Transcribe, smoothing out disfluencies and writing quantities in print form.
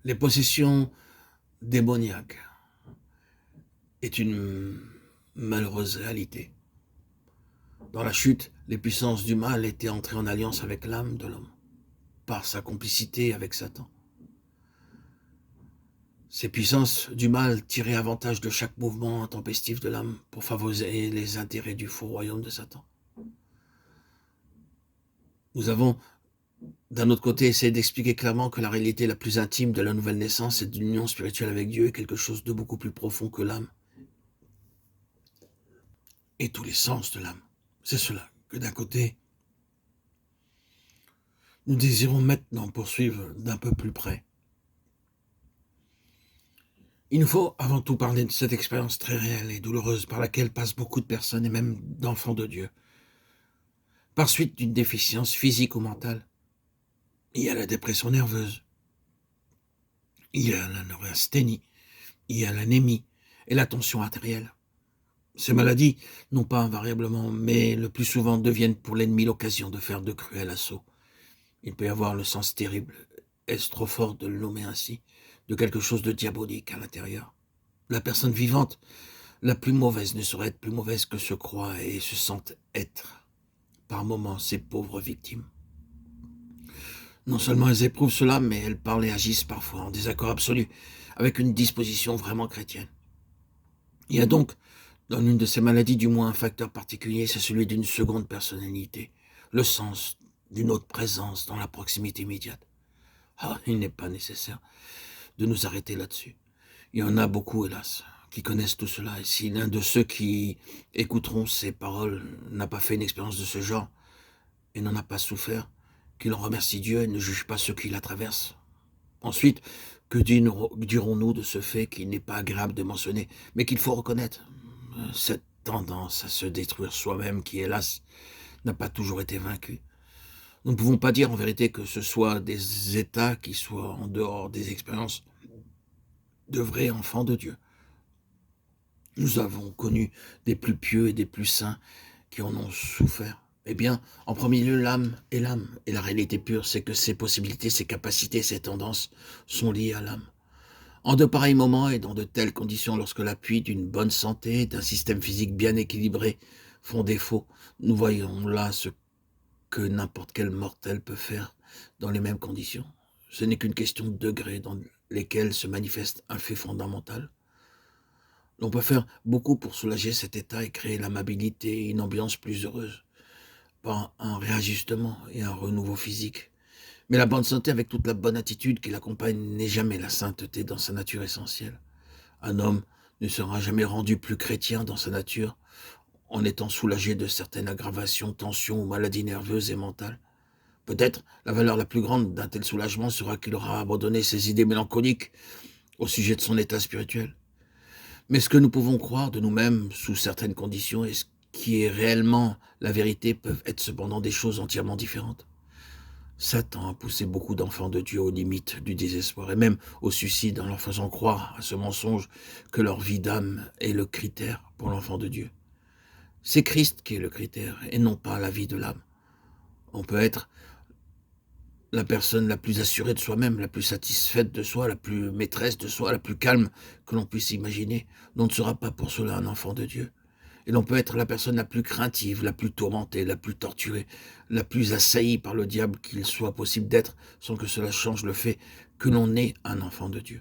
Les possessions démoniaques est une malheureuse réalité. Dans la chute, les puissances du mal étaient entrées en alliance avec l'âme de l'homme, par sa complicité avec Satan. Ces puissances du mal tiraient avantage de chaque mouvement intempestif de l'âme pour favoriser les intérêts du faux royaume de Satan. Nous avons, d'un autre côté, essayé d'expliquer clairement que la réalité la plus intime de la nouvelle naissance et de l'union spirituelle avec Dieu est quelque chose de beaucoup plus profond que l'âme et tous les sens de l'âme. C'est cela que d'un côté, nous désirons maintenant poursuivre d'un peu plus près. Il nous faut avant tout parler de cette expérience très réelle et douloureuse par laquelle passent beaucoup de personnes et même d'enfants de Dieu, par suite d'une déficience physique ou mentale. Il y a la dépression nerveuse, il y a la neurasthénie, il y a l'anémie et la tension artérielle. Ces maladies, non pas invariablement, mais le plus souvent deviennent pour l'ennemi l'occasion de faire de cruels assauts. Il peut y avoir le sens terrible, est-ce trop fort de le nommer ainsi, de quelque chose de diabolique à l'intérieur. La personne vivante, la plus mauvaise, ne saurait être plus mauvaise que se croit et se sent être, par moments, ces pauvres victimes. Non seulement elles éprouvent cela, mais elles parlent et agissent parfois en désaccord absolu avec une disposition vraiment chrétienne. Il y a donc, dans l'une de ces maladies, du moins un facteur particulier, c'est celui d'une seconde personnalité, le sens d'une autre présence dans la proximité immédiate. Ah, il n'est pas nécessaire de nous arrêter là-dessus. Il y en a beaucoup, hélas, qui connaissent tout cela, et si l'un de ceux qui écouteront ces paroles n'a pas fait une expérience de ce genre et n'en a pas souffert, qu'il en remercie Dieu et ne juge pas ceux qui la traversent. Ensuite, que dirons-nous de ce fait qu'il n'est pas agréable de mentionner, mais qu'il faut reconnaître, cette tendance à se détruire soi-même qui, hélas, n'a pas toujours été vaincue. Nous ne pouvons pas dire en vérité que ce soit des états qui soient en dehors des expériences de vrais enfants de Dieu. Nous avons connu des plus pieux et des plus saints qui en ont souffert. Eh bien, en premier lieu, l'âme. Et la réalité pure, c'est que ces possibilités, ces capacités, ces tendances sont liées à l'âme. En de pareils moments et dans de telles conditions, lorsque l'appui d'une bonne santé, d'un système physique bien équilibré font défaut, nous voyons là ce que n'importe quel mortel peut faire dans les mêmes conditions. Ce n'est qu'une question de degrés dans lesquels se manifeste un fait fondamental. On peut faire beaucoup pour soulager cet état et créer l'amabilité et une ambiance plus heureuse, par un réajustement et un renouveau physique. Mais la bonne santé avec toute la bonne attitude qui l'accompagne n'est jamais la sainteté dans sa nature essentielle. Un homme ne sera jamais rendu plus chrétien dans sa nature en étant soulagé de certaines aggravations, tensions ou maladies nerveuses et mentales. Peut-être la valeur la plus grande d'un tel soulagement sera qu'il aura abandonné ses idées mélancoliques au sujet de son état spirituel. Mais ce que nous pouvons croire de nous-mêmes sous certaines conditions et ce qui est réellement la vérité peuvent être cependant des choses entièrement différentes. Satan a poussé beaucoup d'enfants de Dieu aux limites du désespoir et même au suicide en leur faisant croire à ce mensonge que leur vie d'âme est le critère pour l'enfant de Dieu. C'est Christ qui est le critère et non pas la vie de l'âme. On peut être la personne la plus assurée de soi-même, la plus satisfaite de soi, la plus maîtresse de soi, la plus calme que l'on puisse imaginer. On ne sera pas pour cela un enfant de Dieu. Et l'on peut être la personne la plus craintive, la plus tourmentée, la plus torturée, la plus assaillie par le diable qu'il soit possible d'être, sans que cela change le fait que l'on est un enfant de Dieu.